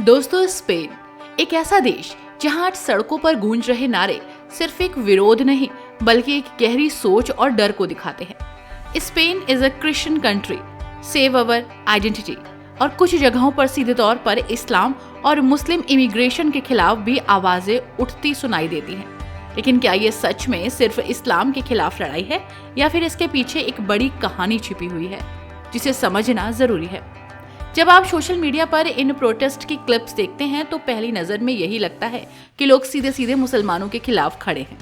दोस्तों, स्पेन एक ऐसा देश जहां आज सड़कों पर गूंज रहे नारे सिर्फ एक विरोध नहीं बल्कि एक गहरी सोच और डर को दिखाते हैं। Spain is a Christian country, save our identity. और कुछ जगहों पर सीधे तौर पर इस्लाम और मुस्लिम इमिग्रेशन के खिलाफ भी आवाजें उठती सुनाई देती हैं। लेकिन क्या ये सच में सिर्फ इस्लाम के खिलाफ लड़ाई है या फिर इसके पीछे एक बड़ी कहानी छिपी हुई है जिसे समझना जरूरी है। जब आप सोशल मीडिया पर इन प्रोटेस्ट की क्लिप्स देखते हैं तो पहली नजर में यही लगता है कि लोग सीधे सीधे मुसलमानों के खिलाफ खड़े हैं।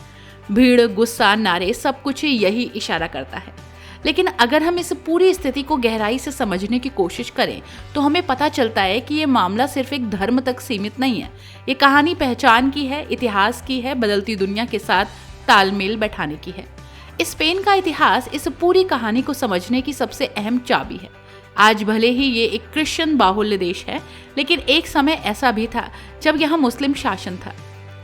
भीड़, गुस्सा, नारे, सब कुछ यही इशारा करता है। लेकिन अगर हम इस पूरी स्थिति को गहराई से समझने की कोशिश करें तो हमें पता चलता है कि ये मामला सिर्फ एक धर्म तक सीमित नहीं है। ये कहानी पहचान की है, इतिहास की है, बदलती दुनिया के साथ तालमेल बैठाने की है। स्पेन का इतिहास इस पूरी कहानी को समझने की सबसे अहम चाबी है। आज भले ही ये एक क्रिश्चियन बाहुल्य देश है, लेकिन एक समय ऐसा भी था जब यहाँ मुस्लिम शासन था।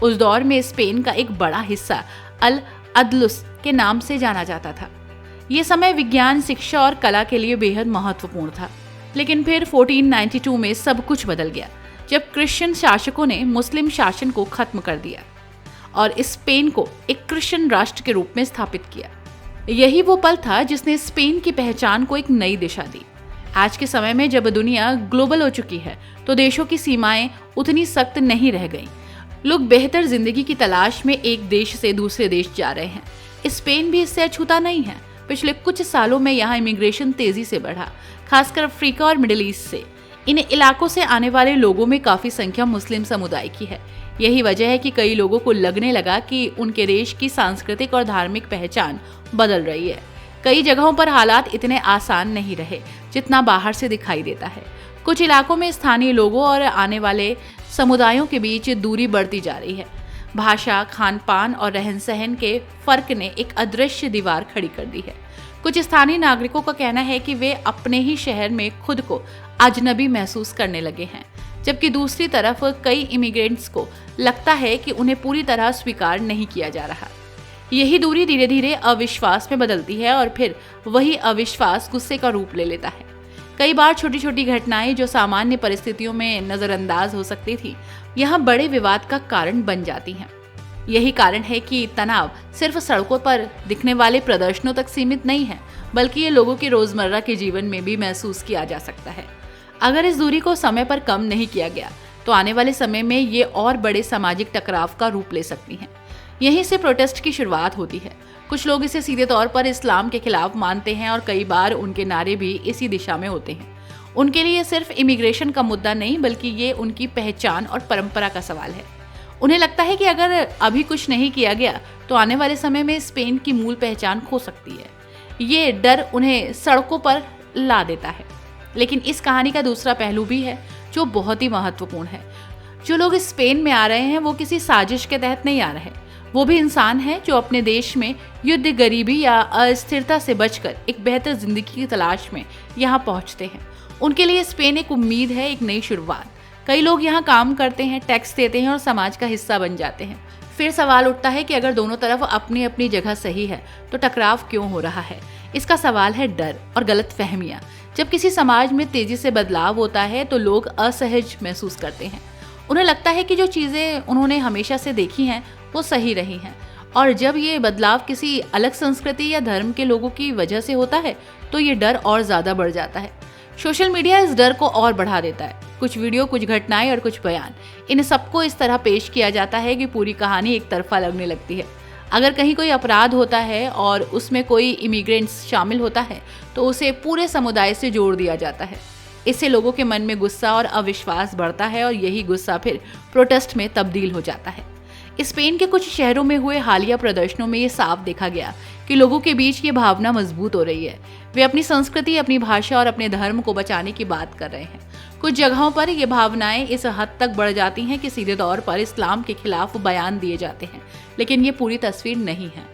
उस दौर में स्पेन का एक बड़ा हिस्सा अल अंदलुस के नाम से जाना जाता था। ये समय विज्ञान, शिक्षा और कला के लिए बेहद महत्वपूर्ण था। लेकिन फिर 1492 में सब कुछ बदल गया जब क्रिश्चियन शासकों ने मुस्लिम शासन को खत्म कर दिया और स्पेन को एक क्रिश्चियन राष्ट्र के रूप में स्थापित किया। यही वो पल था जिसने स्पेन की पहचान को एक नई दिशा दी। आज के समय में जब दुनिया ग्लोबल हो चुकी है तो देशों की सीमाएं उतनी सख्त नहीं रह गईं। लोग बेहतर जिंदगी की तलाश में एक देश से दूसरे देश जा रहे हैं। स्पेन भी इससे अछूता नहीं है। पिछले कुछ सालों में यहाँ इमिग्रेशन तेजी से बढ़ा, खासकर अफ्रीका और मिडिल ईस्ट से। इन इलाकों से आने वाले लोगों में काफी संख्या मुस्लिम समुदाय की है। यही वजह है कि कई लोगों को लगने लगा कि उनके देश की सांस्कृतिक और धार्मिक पहचान बदल रही है। कई जगहों पर हालात इतने आसान नहीं रहे जितना बाहर से दिखाई देता है। कुछ इलाकों में स्थानीय लोगों और आने वाले समुदायों के बीच दूरी बढ़ती जा रही है। भाषा, खान पान और रहन सहन के फर्क ने एक अदृश्य दीवार खड़ी कर दी है। कुछ स्थानीय नागरिकों का कहना है कि वे अपने ही शहर में खुद को अजनबी महसूस करने लगे हैं, जबकि दूसरी तरफ कई इमिग्रेंट्स को लगता है कि उन्हें पूरी तरह स्वीकार नहीं किया जा रहा। यही दूरी धीरे धीरे अविश्वास में बदलती है और फिर वही अविश्वास गुस्से का रूप ले लेता है। कई बार छोटी छोटी घटनाएं जो सामान्य परिस्थितियों में नजरअंदाज हो सकती थी, यहाँ बड़े विवाद का कारण बन जाती हैं। यही कारण है कि तनाव सिर्फ सड़कों पर दिखने वाले प्रदर्शनों तक सीमित नहीं है, बल्कि ये लोगों के रोजमर्रा के जीवन में भी महसूस किया जा सकता है। अगर इस दूरी को समय पर कम नहीं किया गया तो आने वाले समय में ये और बड़े सामाजिक टकराव का रूप ले सकती हैं। यहीं से प्रोटेस्ट की शुरुआत होती है। कुछ लोग इसे सीधे तौर पर इस्लाम के खिलाफ मानते हैं और कई बार उनके नारे भी इसी दिशा में होते हैं। उनके लिए सिर्फ इमिग्रेशन का मुद्दा नहीं बल्कि ये उनकी पहचान और परंपरा का सवाल है। उन्हें लगता है कि अगर अभी कुछ नहीं किया गया तो आने वाले समय में स्पेन की मूल पहचान खो सकती है। ये डर उन्हें सड़कों पर ला देता है। लेकिन इस कहानी का दूसरा पहलू भी है जो बहुत ही महत्वपूर्ण है। जो लोग स्पेन में आ रहे हैं वो किसी साजिश के तहत नहीं आ रहे। वो भी इंसान हैं जो अपने देश में युद्ध, गरीबी या अस्थिरता से बचकर एक बेहतर जिंदगी की तलाश में यहाँ पहुँचते हैं। उनके लिए स्पेन एक उम्मीद है, एक नई शुरुआत। कई लोग यहाँ काम करते हैं, टैक्स देते हैं और समाज का हिस्सा बन जाते हैं। फिर सवाल उठता है कि अगर दोनों तरफ अपनी अपनी जगह सही है तो टकराव क्यों हो रहा है? इसका सवाल है डर और गलतफहमियां। जब किसी समाज में तेजी से बदलाव होता है तो लोग असहज महसूस करते हैं। उन्हें लगता है कि जो चीजें उन्होंने हमेशा से देखी हैं वो सही रही हैं, और जब ये बदलाव किसी अलग संस्कृति या धर्म के लोगों की वजह से होता है तो ये डर और ज्यादा बढ़ जाता है। सोशल मीडिया इस डर को और बढ़ा देता है। कुछ वीडियो, कुछ घटनाएं और कुछ बयान, इन सबको इस तरह पेश किया जाता है कि पूरी कहानी एक तरफा लगने लगती है। अगर कहीं कोई अपराध होता है और उसमें कोई इमिग्रेंट्स शामिल होता है तो उसे पूरे समुदाय से जोड़ दिया जाता है। इससे लोगों के मन में गुस्सा और अविश्वास बढ़ता है और यही गुस्सा फिर प्रोटेस्ट में तब्दील हो जाता है। स्पेन के कुछ शहरों में हुए हालिया प्रदर्शनों में ये साफ देखा गया कि लोगों के बीच ये भावना मजबूत हो रही है। वे अपनी संस्कृति, अपनी भाषा और अपने धर्म को बचाने की बात कर रहे हैं। कुछ जगहों पर ये भावनाएं इस हद तक बढ़ जाती हैं कि सीधे तौर पर इस्लाम के खिलाफ बयान दिए जाते हैं, लेकिन ये पूरी तस्वीर नहीं है।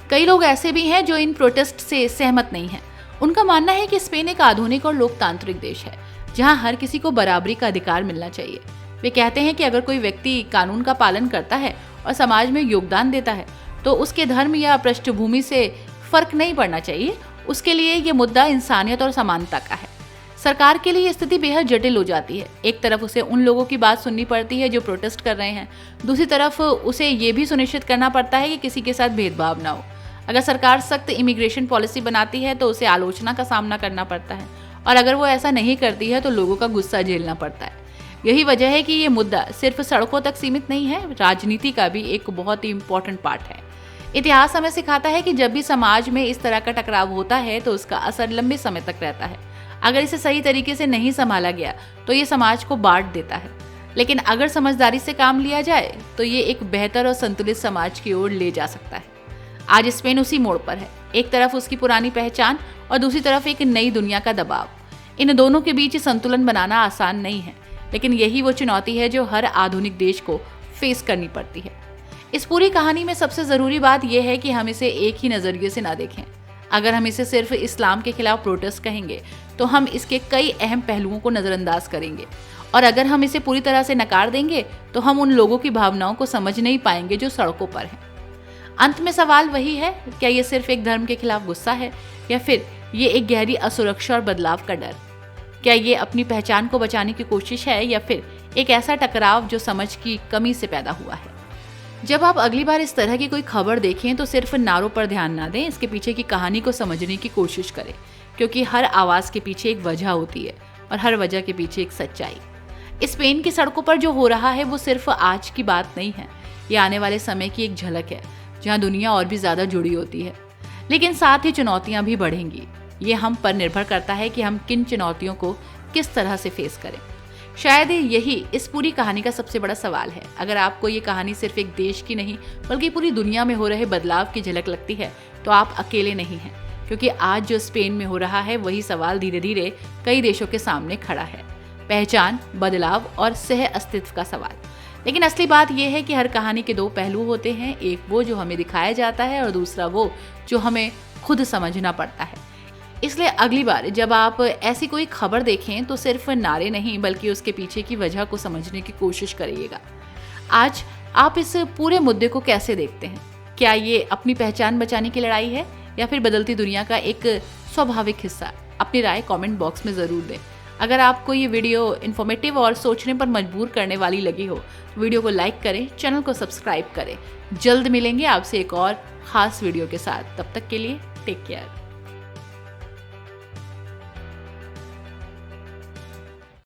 कई लोग ऐसे भी हैं जो इन प्रोटेस्ट से सहमत नहीं हैं। उनका मानना है कि स्पेन एक आधुनिक और लोकतांत्रिक देश है जहाँ हर किसी को बराबरी का अधिकार मिलना चाहिए। वे कहते हैं कि अगर कोई व्यक्ति कानून का पालन करता है और समाज में योगदान देता है तो उसके धर्म या पृष्ठभूमि से फर्क नहीं पड़ना चाहिए। उसके लिए ये मुद्दा इंसानियत और समानता का है। सरकार के लिए ये स्थिति बेहद जटिल हो जाती है। एक तरफ उसे उन लोगों की बात सुननी पड़ती है जो प्रोटेस्ट कर रहे हैं, दूसरी तरफ उसे ये भी सुनिश्चित करना पड़ता है कि किसी के साथ भेदभाव ना हो। अगर सरकार सख्त इमिग्रेशन पॉलिसी बनाती है तो उसे आलोचना का सामना करना पड़ता है, और अगर वो ऐसा नहीं करती है तो लोगों का गुस्सा झेलना पड़ता है। यही वजह है कि ये मुद्दा सिर्फ सड़कों तक सीमित नहीं है, राजनीति का भी एक बहुत ही इम्पोर्टेंट पार्ट है। इतिहास हमें सिखाता है कि जब भी समाज में इस तरह का टकराव होता है तो उसका असर लंबे समय तक रहता है। अगर इसे सही तरीके से नहीं संभाला गया तो ये समाज को बांट देता है, लेकिन अगर समझदारी से काम लिया जाए तो ये एक बेहतर और संतुलित समाज की ओर ले जा सकता है। आज स्पेन उसी मोड़ पर है। एक तरफ उसकी पुरानी पहचान और दूसरी तरफ एक नई दुनिया का दबाव। इन दोनों के बीच संतुलन बनाना आसान नहीं है, लेकिन यही वो चुनौती है जो हर आधुनिक देश को फेस करनी पड़ती है। इस पूरी कहानी में सबसे ज़रूरी बात यह है कि हम इसे एक ही नज़रिए से ना देखें। अगर हम इसे सिर्फ इस्लाम के खिलाफ प्रोटेस्ट कहेंगे तो हम इसके कई अहम पहलुओं को नज़रअंदाज करेंगे, और अगर हम इसे पूरी तरह से नकार देंगे तो हम उन लोगों की भावनाओं को समझ नहीं पाएंगे जो सड़कों पर हैं। अंत में सवाल वही है, क्या ये सिर्फ एक धर्म के खिलाफ गुस्सा है, या फिर ये एक गहरी असुरक्षा और बदलाव का डर? क्या ये अपनी पहचान को बचाने की कोशिश है, या फिर एक ऐसा टकराव जो समझ की कमी से पैदा हुआ है? जब आप अगली बार इस तरह की कोई खबर देखें तो सिर्फ नारों पर ध्यान ना दें, इसके पीछे की कहानी को समझने की कोशिश करें, क्योंकि हर आवाज़ के पीछे एक वजह होती है और हर वजह के पीछे एक सच्चाई। स्पेन की सड़कों पर जो हो रहा है वो सिर्फ आज की बात नहीं है, ये आने वाले समय की एक झलक है जहाँ दुनिया और भी ज़्यादा जुड़ी होती है, लेकिन साथ ही चुनौतियाँ भी बढ़ेंगी। ये हम पर निर्भर करता है कि हम किन चुनौतियों को किस तरह से फेस करें। शायद यही इस पूरी कहानी का सबसे बड़ा सवाल है। अगर आपको ये कहानी सिर्फ एक देश की नहीं बल्कि पूरी दुनिया में हो रहे बदलाव की झलक लगती है तो आप अकेले नहीं हैं, क्योंकि आज जो स्पेन में हो रहा है वही सवाल धीरे धीरे कई देशों के सामने खड़ा है। पहचान, बदलाव और सह अस्तित्व का सवाल। लेकिन असली बात यह है कि हर कहानी के दो पहलू होते हैं, एक वो जो हमें दिखाया जाता है और दूसरा वो जो हमें खुद समझना पड़ता है। इसलिए अगली बार जब आप ऐसी कोई खबर देखें तो सिर्फ नारे नहीं बल्कि उसके पीछे की वजह को समझने की कोशिश करिएगा। आज आप इस पूरे मुद्दे को कैसे देखते हैं? क्या ये अपनी पहचान बचाने की लड़ाई है या फिर बदलती दुनिया का एक स्वाभाविक हिस्सा? अपनी राय कमेंट बॉक्स में ज़रूर दें। अगर आपको ये वीडियो इन्फॉर्मेटिव और सोचने पर मजबूर करने वाली लगी हो तो वीडियो को लाइक करें, चैनल को सब्सक्राइब करें। जल्द मिलेंगे आपसे एक और ख़ास वीडियो के साथ। तब तक के लिए टेक केयर।